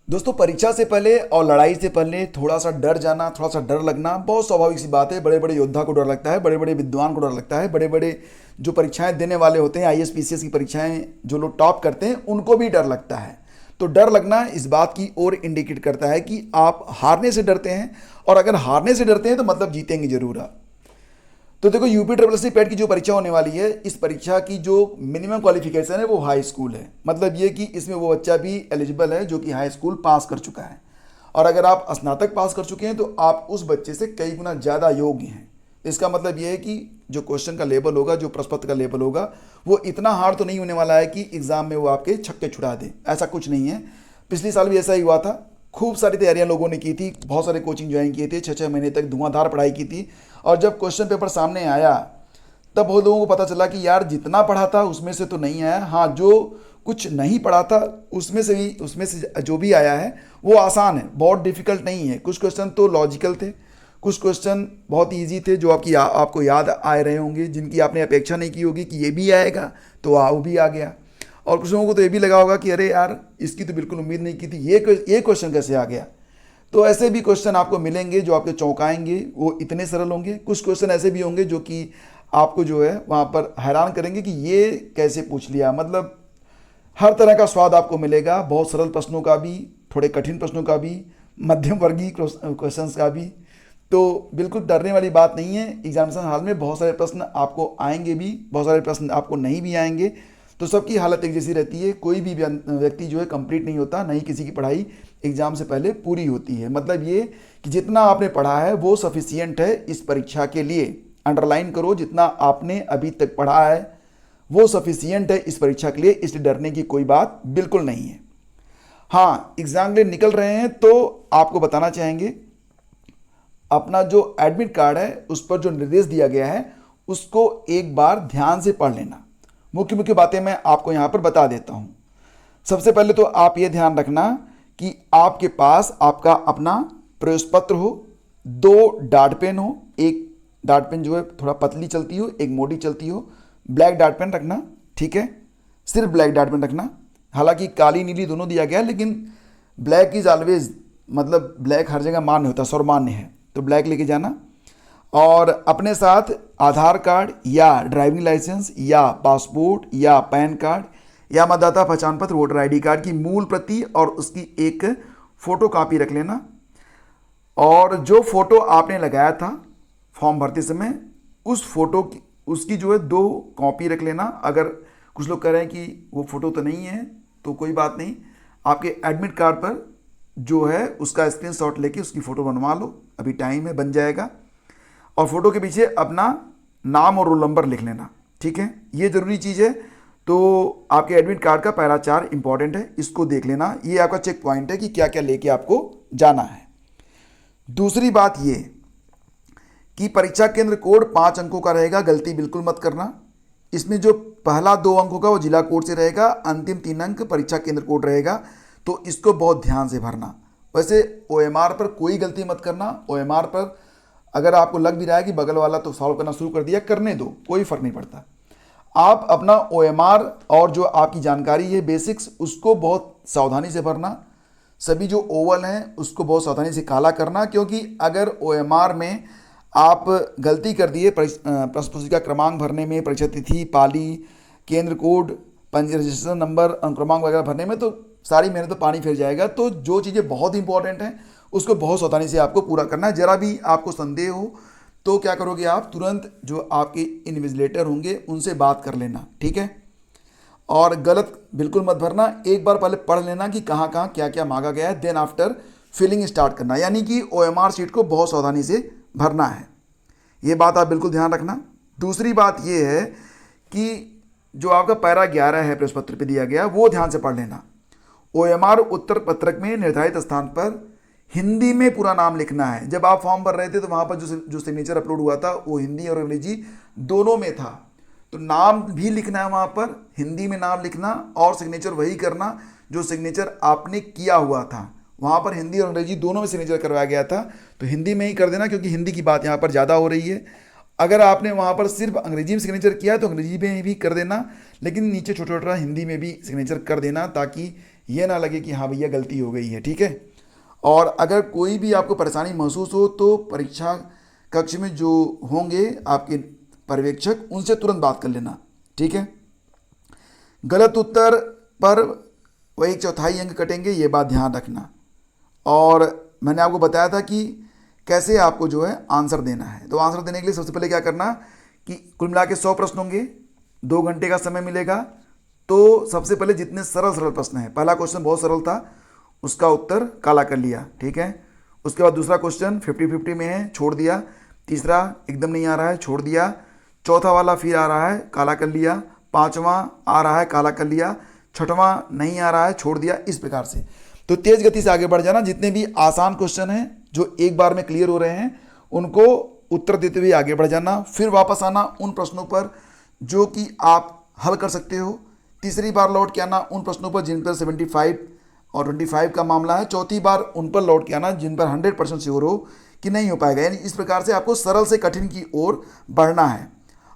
दोस्तों, परीक्षा से पहले और लड़ाई से पहले थोड़ा सा डर जाना, थोड़ा सा डर लगना बहुत स्वाभाविक सी बात है। बड़े बड़े योद्धा को डर लगता है, बड़े बड़े विद्वान को डर लगता है, बड़े बड़े जो परीक्षाएं देने वाले होते हैं, आईएएस पीसीएस की परीक्षाएं जो लोग टॉप करते हैं उनको भी डर लगता है। तो डर लगना इस बात की ओर इंडिकेट करता है कि आप हारने से डरते हैं, और अगर हारने से डरते हैं तो मतलब जीतेंगे जरूर आप। तो देखो, यूपी ट्रिपल एस सी पेट की जो परीक्षा होने वाली है, इस परीक्षा की जो मिनिमम क्वालिफिकेशन है वो हाई स्कूल है। मतलब ये कि इसमें वो बच्चा भी एलिजिबल है जो कि हाई स्कूल पास कर चुका है, और अगर आप स्नातक पास कर चुके हैं तो आप उस बच्चे से कई गुना ज़्यादा योग्य हैं। इसका मतलब ये है कि जो क्वेश्चन का लेवल होगा, जो प्रश्न पत्र का लेवल होगा, वो इतना हार्ड तो नहीं होने वाला है कि एग्ज़ाम में वो आपके छक्के छुड़ा दे। ऐसा कुछ नहीं है। पिछले साल भी ऐसा ही हुआ था। खूब सारी तैयारियां लोगों ने की थी, बहुत सारे कोचिंग ज्वाइन किए थे, 6-6 महीने तक धुआंधार पढ़ाई की थी, और जब क्वेश्चन पेपर सामने आया तब वो लोगों को पता चला कि यार जितना पढ़ा था उसमें से तो नहीं आया। हाँ, जो कुछ नहीं पढ़ा था उसमें से जो भी आया है वो आसान है, बहुत डिफिकल्ट नहीं है। कुछ क्वेश्चन तो लॉजिकल थे, कुछ क्वेश्चन बहुत इजी थे जो आपको याद आ रहे होंगे, जिनकी आपने अपेक्षा नहीं की होगी कि ये भी आएगा, तो वो भी आ गया। और कुछ लोगों को तो ये भी लगा होगा कि अरे यार, इसकी तो बिल्कुल उम्मीद नहीं की थी, ये क्वेश्चन कैसे आ गया। तो ऐसे भी क्वेश्चन आपको मिलेंगे जो आपके चौंकाएंगे, वो इतने सरल होंगे। कुछ क्वेश्चन ऐसे भी होंगे जो कि आपको जो है वहाँ पर हैरान करेंगे कि ये कैसे पूछ लिया। मतलब हर तरह का स्वाद आपको मिलेगा, बहुत सरल प्रश्नों का भी, थोड़े कठिन प्रश्नों का भी, मध्यम वर्गीय क्वेश्चंस का भी। तो बिल्कुल डरने वाली बात नहीं है। एग्जामिनेशन हाल में बहुत सारे प्रश्न आपको आएंगे भी, बहुत सारे प्रश्न आपको नहीं भी आएंगे। तो सबकी हालत एक जैसी रहती है। कोई भी व्यक्ति जो है कंप्लीट नहीं होता, नहीं किसी की पढ़ाई एग्जाम से पहले पूरी होती है। मतलब ये कि जितना आपने पढ़ा है वो सफिशियंट है इस परीक्षा के लिए। अंडरलाइन करो, जितना आपने अभी तक पढ़ा है वो सफिशियंट है इस परीक्षा के लिए, इसलिए डरने की कोई बात बिल्कुल नहीं है। हाँ, एग्जाम के लिए निकल रहे हैं तो आपको बताना चाहेंगे, अपना जो एडमिट कार्ड है उस पर जो निर्देश दिया गया है उसको एक बार ध्यान से पढ़ लेना। मुख्य मुख्य बातें मैं आपको यहाँ पर बता देता हूँ। सबसे पहले तो आप ये ध्यान रखना कि आपके पास आपका अपना प्रवेश पत्र हो, 2 डार्ट पेन हो। एक डार्ट पेन जो है थोड़ा पतली चलती हो, एक मोटी चलती हो। ब्लैक डार्ट पेन रखना, ठीक है, सिर्फ ब्लैक डार्ट पेन रखना। हालांकि काली नीली दोनों दिया गया है, लेकिन ब्लैक इज ऑलवेज, मतलब ब्लैक हर जगह मान्य होता है, सर्वमान्य है, तो ब्लैक लेके जाना। और अपने साथ आधार कार्ड या ड्राइविंग लाइसेंस या पासपोर्ट या पैन कार्ड या मतदाता पहचान पत्र, वोटर आईडी कार्ड की मूल प्रति और उसकी एक फ़ोटो कॉपी रख लेना। और जो फ़ोटो आपने लगाया था फॉर्म भरते समय, उस फोटो की, उसकी जो है 2 कॉपी रख लेना। अगर कुछ लोग कह रहे हैं कि वो फ़ोटो तो नहीं है तो कोई बात नहीं, आपके एडमिट कार्ड पर जो है उसका स्क्रीनशॉट लेके उसकी फ़ोटो बनवा लो, अभी टाइम है, बन जाएगा। और फोटो के पीछे अपना नाम और रोल नंबर लिख लेना, ठीक है, ये ज़रूरी चीज़ है। तो आपके एडमिट कार्ड का पैरा 4 इंपॉर्टेंट है, इसको देख लेना। ये आपका चेक पॉइंट है कि क्या क्या लेके आपको जाना है। दूसरी बात ये कि परीक्षा केंद्र कोड 5 अंकों का रहेगा, गलती बिल्कुल मत करना। इसमें जो पहला 2 अंक होगा वो जिला कोड से रहेगा, अंतिम 3 अंक परीक्षा केंद्र कोड रहेगा, तो इसको बहुत ध्यान से भरना। वैसे ओएमआर पर कोई गलती मत करना। ओएमआर पर अगर आपको लग भी रहा है कि बगल वाला तो सॉल्व करना शुरू कर दिया, करने दो, कोई फर्क नहीं पड़ता। आप अपना ओएमआर और जो आपकी जानकारी है बेसिक्स, उसको बहुत सावधानी से भरना। सभी जो ओवल हैं उसको बहुत सावधानी से काला करना, क्योंकि अगर ओएमआर में आप गलती कर दिए प्रश्न पुस्तिका क्रमांक भरने में, परीक्षा तिथि, पाली, केंद्र कोड, रजिस्ट्रेशन नंबर, अनुक्रमांक वगैरह भरने में, तो सारी मेहनत तो पानी फिर जाएगा। तो जो चीज़ें बहुत इंपॉर्टेंट हैं उसको बहुत सावधानी से आपको पूरा करना है। जरा भी आपको संदेह हो तो क्या करोगे आप, तुरंत जो आपके इन्विजिलेटर होंगे उनसे बात कर लेना, ठीक है। और गलत बिल्कुल मत भरना। एक बार पहले पढ़ लेना कि कहाँ कहाँ क्या क्या मांगा गया है, देन आफ्टर फिलिंग स्टार्ट करना, यानी कि ओएमआर शीट को बहुत सावधानी से भरना है। ये बात आप बिल्कुल ध्यान रखना। दूसरी बात ये है कि जो आपका पैरा 11 है प्रश्न पत्र पे दिया गया, वो ध्यान से पढ़ लेना। ओएमआर उत्तर पत्रक में निर्धारित स्थान पर हिंदी में पूरा नाम लिखना है। जब आप फॉर्म भर रहे थे तो वहाँ पर जो सिग्नेचर अपलोड हुआ था वो हिंदी और अंग्रेजी दोनों में था, तो नाम भी लिखना है वहाँ पर, हिंदी में नाम लिखना और सिग्नेचर वही करना जो सिग्नेचर आपने किया हुआ था। वहाँ पर हिंदी और अंग्रेजी दोनों में सिग्नेचर करवाया गया था, तो हिंदी में ही कर देना, क्योंकि हिंदी की बात यहाँ पर ज़्यादा हो रही है। अगर आपने वहाँ पर सिर्फ अंग्रेजी में सिग्नेचर किया तो अंग्रेजी में भी कर देना, लेकिन नीचे छोटा छोटा हिंदी में भी सिग्नेचर कर देना, ताकि ये ना लगे कि हाँ भैया गलती हो गई है, ठीक है। और अगर कोई भी आपको परेशानी महसूस हो तो परीक्षा कक्ष में जो होंगे आपके पर्यवेक्षक, उनसे तुरंत बात कर लेना, ठीक है। गलत उत्तर पर वही 1/4 अंक कटेंगे, ये बात ध्यान रखना। और मैंने आपको बताया था कि कैसे आपको जो है आंसर देना है। तो आंसर देने के लिए सबसे पहले क्या करना कि कुल मिला के 100 प्रश्न होंगे, 2 घंटे का समय मिलेगा। तो सबसे पहले जितने सरल सरल प्रश्न हैं, पहला क्वेश्चन बहुत सरल था, उसका उत्तर काला कर लिया, ठीक है। उसके बाद दूसरा क्वेश्चन 50-50 में है, छोड़ दिया। तीसरा एकदम नहीं आ रहा है, छोड़ दिया। चौथा वाला फिर आ रहा है, काला कर लिया। पांचवा आ रहा है, काला कर लिया। छठवां नहीं आ रहा है, छोड़ दिया। इस प्रकार से तो तेज गति से आगे बढ़ जाना। जितने भी आसान क्वेश्चन हैं जो एक बार में क्लियर हो रहे हैं, उनको उत्तर देते हुए आगे बढ़ जाना। फिर वापस आना उन प्रश्नों पर जो कि आप हल कर सकते हो। तीसरी बार लौट के आना उन प्रश्नों पर जिन पर 75 और 25 का मामला है। चौथी बार उन पर लौट के आना जिन पर 100% श्योर हो कि नहीं हो पाएगा। यानी इस प्रकार से आपको सरल से कठिन की ओर बढ़ना है।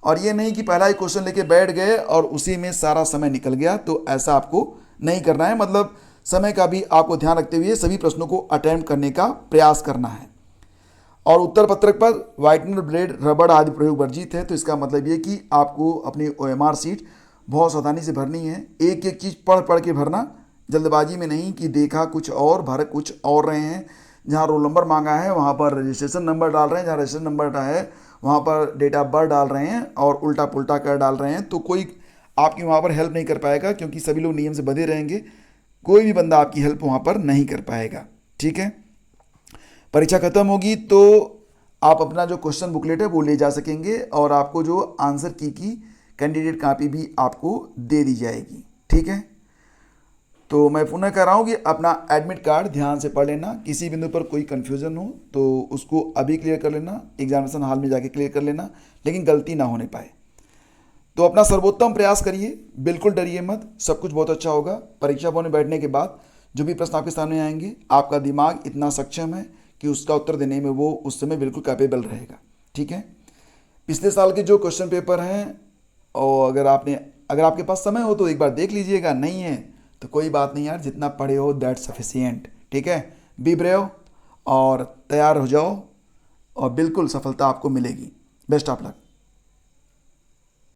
और ये नहीं कि पहला ही क्वेश्चन लेके बैठ गए और उसी में सारा समय निकल गया, तो ऐसा आपको नहीं करना है। मतलब समय का भी आपको ध्यान रखते हुए सभी प्रश्नों को अटेम्प्ट करने का प्रयास करना है। और उत्तर पत्रक पर व्हाइटनर, ब्लेड, रबड़ आदि प्रयोग वर्जित है। तो इसका मतलब ये कि आपको अपनी OMR सीट बहुत सावधानी से भरनी है। एक एक चीज़ पढ़ पढ़ के भरना, जल्दबाजी में नहीं कि देखा कुछ और भर कुछ और रहे हैं। जहाँ रोल नंबर मांगा है वहाँ पर रजिस्ट्रेशन नंबर डाल रहे हैं, जहाँ रजिस्ट्रेशन नंबर है वहाँ पर डेट ऑफ बर्थ डाल रहे हैं और उल्टा पुल्टा कर डाल रहे हैं। तो कोई आपकी वहाँ पर हेल्प नहीं कर पाएगा, क्योंकि सभी लोग नियम से बंधे रहेंगे। कोई भी बंदा आपकी हेल्प वहाँ पर नहीं कर पाएगा, ठीक है। परीक्षा खत्म होगी तो आप अपना जो क्वेश्चन बुकलेट है वो ले जा सकेंगे और आपको जो आंसर की कैंडिडेट कॉपी भी आपको दे दी जाएगी, ठीक है। तो मैं पुनः कह रहा हूँ कि अपना एडमिट कार्ड ध्यान से पढ़ लेना। किसी बिंदु पर कोई कन्फ्यूज़न हो तो उसको अभी क्लियर कर लेना, एग्जामिनेशन हॉल में जाके क्लियर कर लेना, लेकिन गलती ना होने पाए। तो अपना सर्वोत्तम प्रयास करिए, बिल्कुल डरिए मत, सब कुछ बहुत अच्छा होगा। परीक्षा भवन में बैठने के बाद जो भी प्रश्न आपके सामने आएंगे, आपका दिमाग इतना सक्षम है कि उसका उत्तर देने में वो उस समय बिल्कुल कैपेबल रहेगा, ठीक है। पिछले साल के जो क्वेश्चन पेपर हैं, और अगर आपके पास समय हो तो एक बार देख लीजिएगा, नहीं है तो कोई बात नहीं यार, जितना पढ़े हो दैट सफिशिएंट, ठीक है। बी ब्रेव और तैयार हो जाओ और बिल्कुल सफलता आपको मिलेगी। Best of luck.